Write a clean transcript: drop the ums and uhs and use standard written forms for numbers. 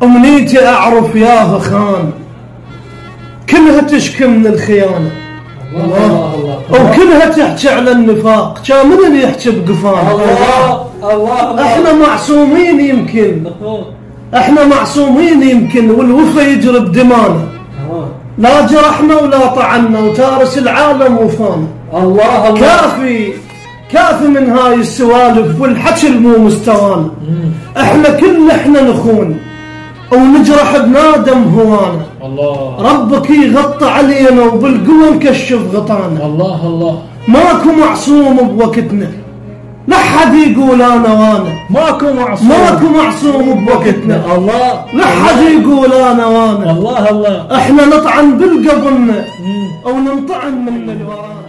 أمنيتي أعرف ياها خان كلها تشكي من الخيانة الله وكلها تحكي على النفاق. كان من اللي يحكي بقفانا؟ الله احنا معصومين يمكن، احنا معصومين يمكن، والوفا يجري بدمانا، لا جرحنا ولا طعنا وتارس العالم وفانا. الله كافي من هاي السوالف والحكي المو مستوانا. احنا نخون ونجرح بنادم هوانا. ربك يغطى علينا وبالقوة نكشف غطانا. الله ماكو معصوم بوقتنا، لا حد يقول انا وانا. ماكو معصوم بوقتنا، الله لا حد يقول انا وانا. الله احنا نطعن بالقبلنا او ننطعن من الورانا.